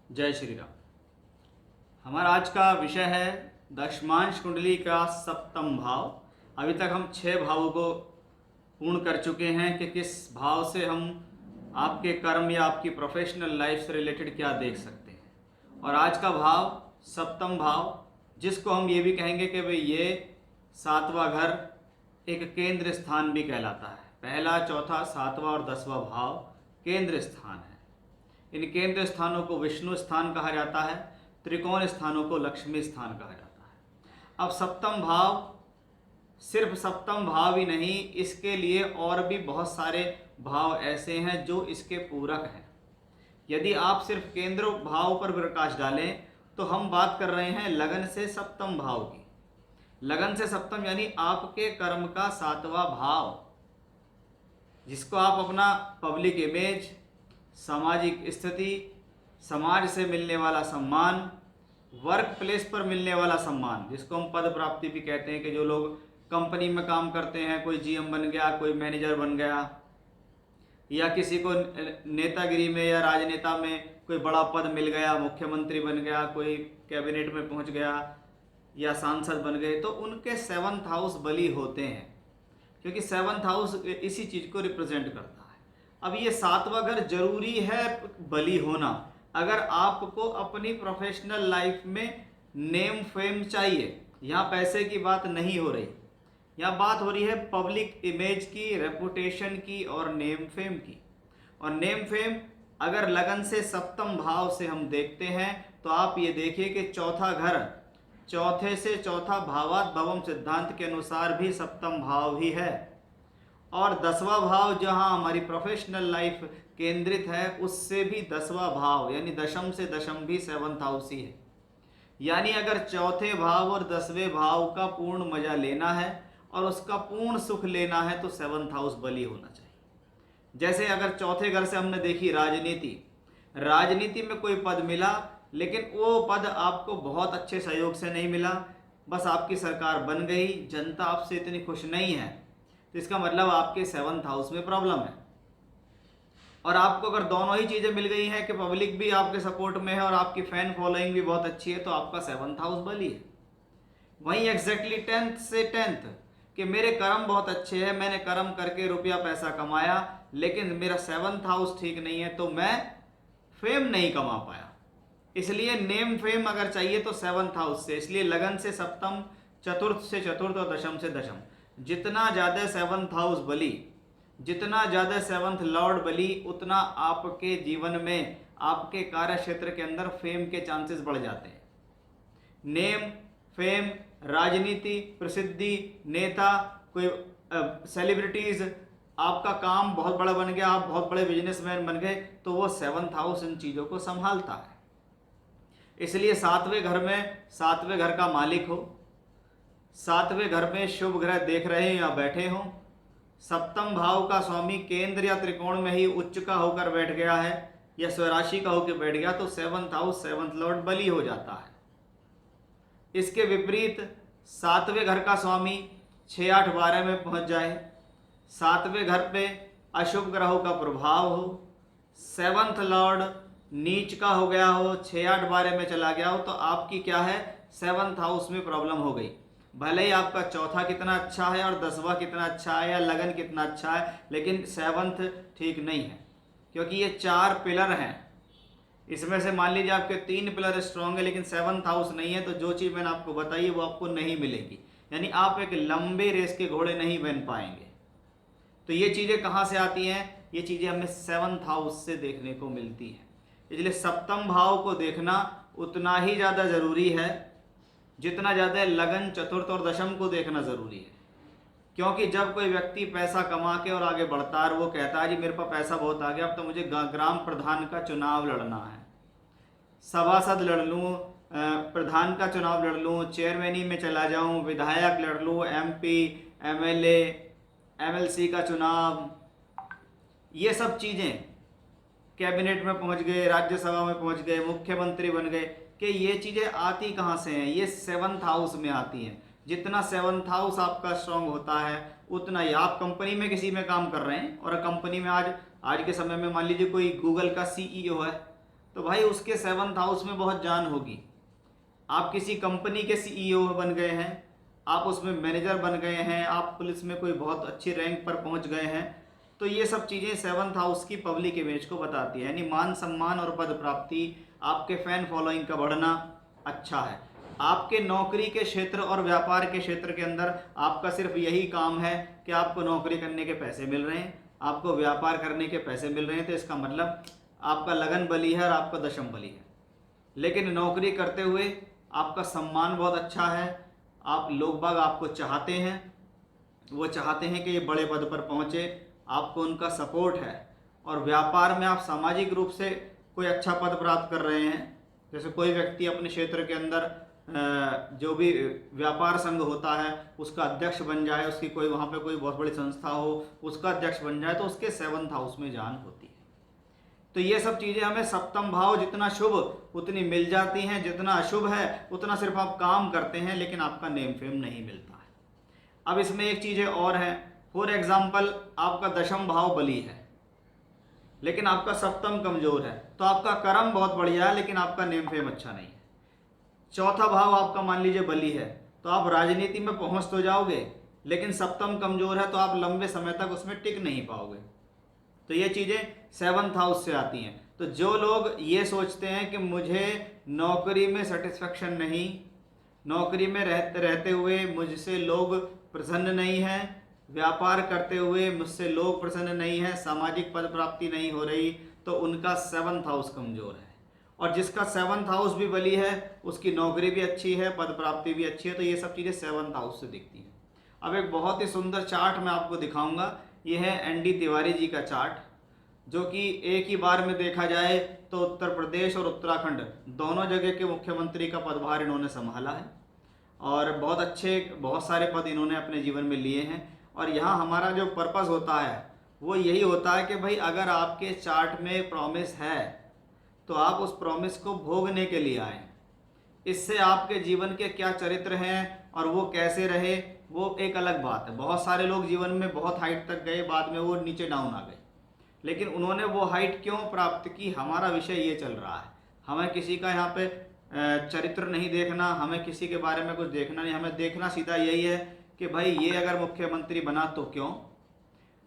जय श्री राम। हमारा आज का विषय है दशमांश कुंडली का सप्तम भाव। अभी तक हम 6 भावों को पूर्ण कर चुके हैं कि किस भाव से हम आपके कर्म या आपकी प्रोफेशनल लाइफ से रिलेटेड क्या देख सकते हैं। और आज का भाव सप्तम भाव, जिसको हम ये भी कहेंगे कि भाई ये 7वां घर एक केंद्र स्थान भी कहलाता है। पहला, चौथा, 7वां और 10वां भाव केंद्र स्थान है। इन केंद्र स्थानों को विष्णु स्थान कहा जाता है, त्रिकोण स्थानों को लक्ष्मी स्थान कहा जाता है। अब सप्तम भाव सिर्फ सप्तम भाव ही नहीं, इसके लिए और भी बहुत सारे भाव ऐसे हैं जो इसके पूरक हैं। यदि आप सिर्फ केंद्र भाव पर प्रकाश डालें तो हम बात कर रहे हैं लगन से सप्तम भाव की। लगन से सप्तम यानी आपके कर्म का 7वां भाव, जिसको आप अपना पब्लिक इमेज, सामाजिक स्थिति, समाज से मिलने वाला सम्मान, वर्क प्लेस पर मिलने वाला सम्मान, जिसको हम पद प्राप्ति भी कहते हैं कि जो लोग कंपनी में काम करते हैं, कोई जीएम बन गया, कोई मैनेजर बन गया, या किसी को नेतागिरी में या राजनेता में कोई बड़ा पद मिल गया, मुख्यमंत्री बन गया, कोई कैबिनेट में पहुंच गया या सांसद बन गए, तो उनके 7th हाउस बली होते हैं, क्योंकि 7th हाउस इसी चीज़ को रिप्रेजेंट करता है। अब ये 7वां घर जरूरी है बली होना अगर आपको अपनी प्रोफेशनल लाइफ में नेम फेम चाहिए। यहाँ पैसे की बात नहीं हो रही, यहाँ बात हो रही है पब्लिक इमेज की, रेपुटेशन की और नेम फेम की। और नेम फेम अगर लगन से सप्तम भाव से हम देखते हैं तो आप ये देखिए कि चौथा घर, चौथे से चौथा भावात भवम सिद्धांत के अनुसार भी सप्तम भाव ही है। और 10वां भाव जहां हमारी प्रोफेशनल लाइफ केंद्रित है, उससे भी 10वां भाव यानी दशम से दशम भी 7th हाउस ही है। यानी अगर चौथे भाव और 10वें भाव का पूर्ण मजा लेना है और उसका पूर्ण सुख लेना है तो 7th हाउस बली होना चाहिए। जैसे अगर चौथे घर से हमने देखी राजनीति, राजनीति में कोई पद मिला, लेकिन वो पद आपको बहुत अच्छे सहयोग से नहीं मिला, बस आपकी सरकार बन गई, जनता आपसे इतनी खुश नहीं है, तो इसका मतलब आपके 7th हाउस में प्रॉब्लम है। और आपको अगर दोनों ही चीज़ें मिल गई हैं कि पब्लिक भी आपके सपोर्ट में है और आपकी फैन फॉलोइंग भी बहुत अच्छी है, तो आपका 7th हाउस बली है। वहीं एग्जैक्टली 10th से 10th कि मेरे कर्म बहुत अच्छे हैं, मैंने कर्म करके रुपया पैसा कमाया, लेकिन मेरा 7th हाउस ठीक नहीं है तो मैं फेम नहीं कमा पाया। इसलिए नेम फेम अगर चाहिए तो 7th हाउस से। इसलिए लगन से सप्तम, चतुर्थ से चतुर्थ और दशम से दशम, जितना ज़्यादा 7th हाउस बली, जितना ज़्यादा 7th लॉर्ड बली, उतना आपके जीवन में, आपके कार्य क्षेत्र के अंदर फेम के चांसेस बढ़ जाते हैं। नेम फेम, राजनीति, प्रसिद्धि, नेता, कोई सेलिब्रिटीज़, आपका काम बहुत बड़ा बन गया, आप बहुत बड़े बिजनेसमैन बन गए, तो वो 7th हाउस इन चीज़ों को संभालता है। इसलिए 7वें घर में 7वें घर का मालिक हो, 7वें घर में शुभ ग्रह देख रहे हैं या बैठे हों, सप्तम भाव का स्वामी केंद्र या त्रिकोण में ही उच्च का होकर बैठ गया है या स्वराशि का होकर बैठ गया, तो 7th हाउस 7th लॉर्ड बली हो जाता है। इसके विपरीत 7वें घर का स्वामी 6, 8, 12 में पहुंच जाए, 7वें घर पे अशुभ ग्रहों का प्रभाव हो, 7th लॉर्ड नीच का हो गया हो, 6, 8, 12 में चला गया हो, तो आपकी क्या है, 7th हाउस में प्रॉब्लम हो गई। भले ही आपका चौथा कितना अच्छा है और 10वां कितना अच्छा है या लगन कितना अच्छा है, लेकिन 7th ठीक नहीं है, क्योंकि ये 4 पिलर हैं। इसमें से मान लीजिए आपके 3 पिलर स्ट्रॉन्ग है लेकिन 7th हाउस नहीं है, तो जो चीज़ मैंने आपको बताई वो आपको नहीं मिलेगी, यानी आप एक लंबे रेस के घोड़े नहीं बन पाएंगे। तो ये चीज़ें कहाँ से आती हैं? ये चीज़ें हमें 7th हाउस से देखने को मिलती हैं। इसलिए सप्तम भाव को देखना उतना ही ज़्यादा ज़रूरी है जितना ज़्यादा लगन, चतुर्थ और दशम को देखना ज़रूरी है। क्योंकि जब कोई व्यक्ति पैसा कमा के और आगे बढ़ता है और वो कहता है जी मेरे पास पैसा बहुत आ गया, अब तो मुझे ग्राम प्रधान का चुनाव लड़ना है, सभासद लड़ लूँ, प्रधान का चुनाव लड़ लूँ, चेयरमैनी में चला जाऊँ, विधायक लड़ लूँ, MP, MLA, MLC का चुनाव, ये सब चीज़ें, कैबिनेट में पहुंच गए, राज्यसभा में पहुंच गए, मुख्यमंत्री बन गए, कि ये चीज़ें आती कहाँ से हैं? ये 7th हाउस में आती हैं। जितना 7th हाउस आपका स्ट्रांग होता है उतना ही आप कंपनी में किसी में काम कर रहे हैं और कंपनी में आज के समय में मान लीजिए कोई गूगल का CEO है, तो भाई उसके 7th हाउस में बहुत जान होगी। आप किसी कंपनी के CEO बन गए हैं, आप उसमें मैनेजर बन गए हैं, आप पुलिस में कोई बहुत अच्छी रैंक पर पहुंच गए हैं, तो ये सब चीज़ें 7th हाउस की पब्लिक इमेज को बताती है। यानी मान सम्मान और पद प्राप्ति, आपके फैन फॉलोइंग का बढ़ना अच्छा है। आपके नौकरी के क्षेत्र और व्यापार के क्षेत्र के अंदर आपका सिर्फ यही काम है कि आपको नौकरी करने के पैसे मिल रहे हैं, आपको व्यापार करने के पैसे मिल रहे हैं, तो इसका मतलब आपका लगन बली है और आपका दशम बली है। लेकिन नौकरी करते हुए आपका सम्मान बहुत अच्छा है, आप लोग बाग आपको चाहते हैं, वो चाहते हैं कि ये बड़े पद पर पहुँचे, आपको उनका सपोर्ट है। और व्यापार में आप सामाजिक रूप से कोई अच्छा पद प्राप्त कर रहे हैं, जैसे कोई व्यक्ति अपने क्षेत्र के अंदर जो भी व्यापार संघ होता है उसका अध्यक्ष बन जाए, उसकी कोई वहाँ पे कोई बहुत बड़ी संस्था हो उसका अध्यक्ष बन जाए, तो उसके 7th हाउस में जान होती है। तो ये सब चीज़ें हमें सप्तम भाव जितना शुभ उतनी मिल जाती हैं, जितना अशुभ है उतना सिर्फ आप काम करते हैं लेकिन आपका नेम फेम नहीं मिलता है। अब इसमें एक चीज़ें और हैं, फॉर एग्जाम्पल आपका दशम भाव बली है लेकिन आपका सप्तम कमजोर है, तो आपका कर्म बहुत बढ़िया है लेकिन आपका नेम फेम अच्छा नहीं है। चौथा भाव आपका मान लीजिए बली है, तो आप राजनीति में पहुंच तो जाओगे लेकिन सप्तम कमजोर है तो आप लंबे समय तक उसमें टिक नहीं पाओगे। तो ये चीज़ें 7th हाउस से आती हैं। तो जो लोग ये सोचते हैं कि मुझे नौकरी में सेटिस्फेक्शन नहीं, नौकरी में रहते हुए मुझसे लोग प्रसन्न नहीं हैं, व्यापार करते हुए मुझसे लोग प्रसन्न नहीं हैं, सामाजिक पद प्राप्ति नहीं हो रही, तो उनका 7th हाउस कमज़ोर है। और जिसका 7th हाउस भी बली है उसकी नौकरी भी अच्छी है, पद प्राप्ति भी अच्छी है, तो ये सब चीज़ें 7th हाउस से दिखती हैं। अब एक बहुत ही सुंदर चार्ट मैं आपको दिखाऊंगा, ये है ND तिवारी जी का चार्ट, जो कि एक ही बार में देखा जाए तो उत्तर प्रदेश और उत्तराखंड दोनों जगह के मुख्यमंत्री का पदभार इन्होंने संभाला है और बहुत सारे पद इन्होंने अपने जीवन में लिए हैं। और यहाँ हमारा जो पर्पस होता है वो यही होता है कि भाई अगर आपके चार्ट में प्रॉमिस है तो आप उस प्रॉमिस को भोगने के लिए आए। इससे आपके जीवन के क्या चरित्र हैं और वो कैसे रहे वो एक अलग बात है। बहुत सारे लोग जीवन में बहुत हाइट तक गए, बाद में वो नीचे डाउन आ गए, लेकिन उन्होंने वो हाइट क्यों प्राप्त की, हमारा विषय ये चल रहा है। हमें किसी का यहाँ पे चरित्र नहीं देखना, हमें किसी के बारे में कुछ देखना नहीं, हमें देखना सीधा यही है कि भाई ये अगर मुख्यमंत्री बना तो क्यों,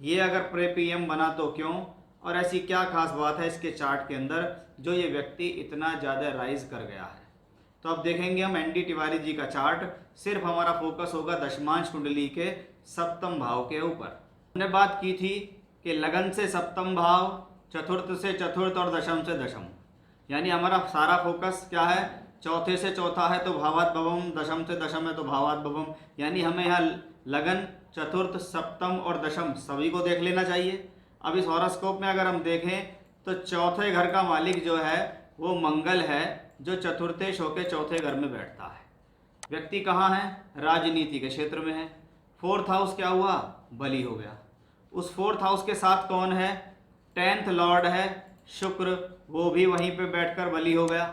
ये अगर PM बना तो क्यों, और ऐसी क्या खास बात है इसके चार्ट के अंदर जो ये व्यक्ति इतना ज़्यादा राइज कर गया है। तो अब देखेंगे हम ND तिवारी जी का चार्ट, सिर्फ हमारा फोकस होगा दशमांश कुंडली के सप्तम भाव के ऊपर। हमने बात की थी कि लगन से सप्तम भाव, चतुर्थ से चतुर्थ और दशम से दशम, यानी हमारा सारा फोकस क्या है, चौथे से चौथा है तो भावात भवम, दशम से दशम है तो भावात भवम, यानी हमें यहाँ लगन, चतुर्थ, सप्तम और दशम सभी को देख लेना चाहिए। अब इस हॉरोस्कोप में अगर हम देखें तो चौथे घर का मालिक जो है वो मंगल है, जो चतुर्थेश होकर चौथे घर में बैठता है। व्यक्ति कहाँ है, राजनीति के क्षेत्र में है। 4th हाउस क्या हुआ, बली हो गया। उस 4th हाउस के साथ कौन है, 10th लॉर्ड है शुक्र, वो भी वहीं पे बैठकर बली हो गया।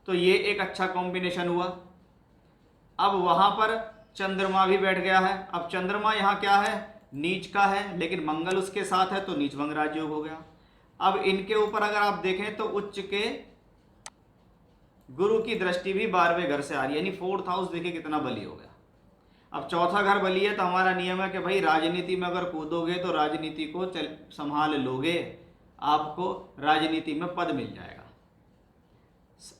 तो ये एक अच्छा कॉम्बिनेशन हुआ। अब वहां पर चंद्रमा भी बैठ गया है। अब चंद्रमा यहाँ क्या है, नीच का है, लेकिन मंगल उसके साथ है तो नीच भंग राजयोग हो गया। अब इनके ऊपर अगर आप देखें तो उच्च के गुरु की दृष्टि भी 12वें घर से आ रही है, यानी 4th हाउस देखिए कितना बली हो गया। अब चौथा घर बली है तो हमारा नियम है कि भाई राजनीति में अगर कूदोगे तो राजनीति को संभाल लोगे, आपको राजनीति में पद मिल जाएगा।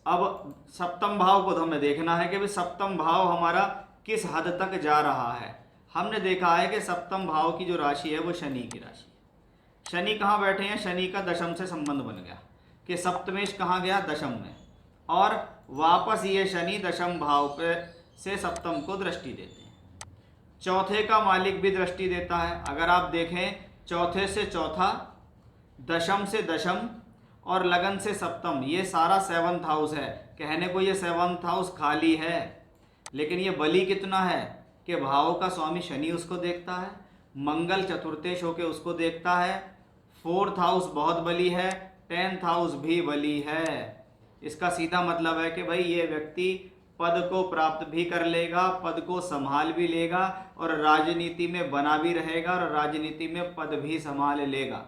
अब सप्तम भाव को तो हमें देखना है कि भाई सप्तम भाव हमारा किस हद तक जा रहा है। हमने देखा है कि सप्तम भाव की जो राशि है वो शनि की राशि है। शनि कहाँ बैठे हैं, शनि का दशम से संबंध बन गया कि सप्तमेश कहाँ गया, दशम में, और वापस ये शनि दशम भाव पे से सप्तम को दृष्टि देते हैं। चौथे का मालिक भी दृष्टि देता है। अगर आप देखें चौथे से चौथा, दशम से दशम और लगन से सप्तम, ये सारा 7th हाउस है। कहने को ये 7th हाउस खाली है, लेकिन ये बली कितना है कि भाव का स्वामी शनि उसको देखता है, मंगल चतुर्थेश होके उसको देखता है, 4th हाउस बहुत बली है, 10th हाउस भी बली है। इसका सीधा मतलब है कि भाई ये व्यक्ति पद को प्राप्त भी कर लेगा, पद को संभाल भी लेगा और राजनीति में बना भी रहेगा और राजनीति में पद भी संभाल लेगा।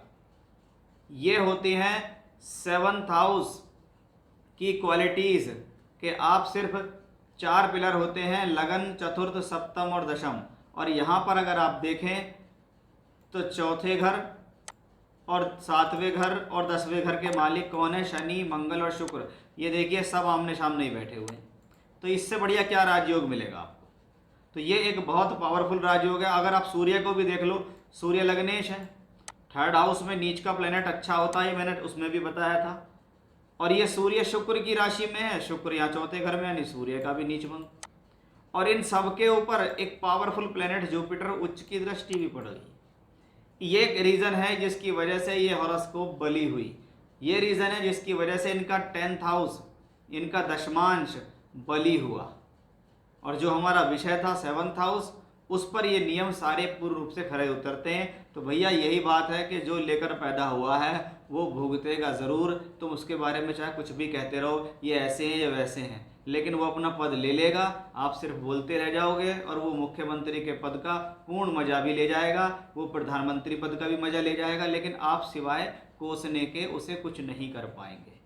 ये होती हैं सेवंथ हाउस की क्वालिटीज़ कि आप सिर्फ 4 पिलर होते हैं, लगन, चतुर्थ, सप्तम और दशम। और यहाँ पर अगर आप देखें तो चौथे घर और 7वें घर और 10वें घर के मालिक कौन है? शनि, मंगल और शुक्र। ये देखिए सब आमने सामने ही बैठे हुए हैं। तो इससे बढ़िया क्या राजयोग मिलेगा आपको? तो ये एक बहुत पावरफुल राजयोग है। अगर आप सूर्य को भी देख लो, सूर्य लग्नेश है, 3rd हाउस में नीच का प्लेनेट अच्छा होता है, मैंने उसमें भी बताया था। और ये सूर्य शुक्र की राशि में है, शुक्र यहाँ चौथे घर में, यानी सूर्य का भी नीच भंग। और इन सब के ऊपर एक पावरफुल प्लेनेट जुपिटर उच्च की दृष्टि भी पड़ रही। ये एक रीज़न है जिसकी वजह से ये हॉरोस्कोप बली हुई। ये रीज़न है जिसकी वजह से इनका 10th हाउस, इनका दशमांश बली हुआ। और जो हमारा विषय था 7th हाउस, उस पर ये नियम सारे पूर्ण रूप से खरे उतरते हैं। तो भैया यही बात है कि जो लेकर पैदा हुआ है वो भुगतेगा ज़रूर। तुम उसके बारे में चाहे कुछ भी कहते रहो, ये ऐसे हैं ये वैसे हैं, लेकिन वो अपना पद ले लेगा, आप सिर्फ बोलते रह जाओगे। और वो मुख्यमंत्री के पद का पूर्ण मजा भी ले जाएगा, वो प्रधानमंत्री पद का भी मजा ले जाएगा, लेकिन आप सिवाय कोसने के उसे कुछ नहीं कर पाएंगे।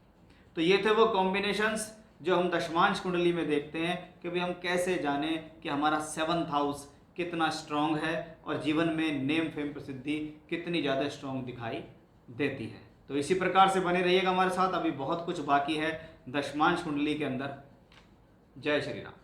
तो ये थे वो कॉम्बिनेशंस जो हम दशमांश कुंडली में देखते हैं कि भाई हम कैसे जाने कि हमारा 7th हाउस कितना स्ट्रांग है और जीवन में नेम फेम प्रसिद्धि कितनी ज़्यादा स्ट्रांग दिखाई देती है। तो इसी प्रकार से बने रहिएगा हमारे साथ, अभी बहुत कुछ बाकी है दशमांश कुंडली के अंदर। जय श्री राम।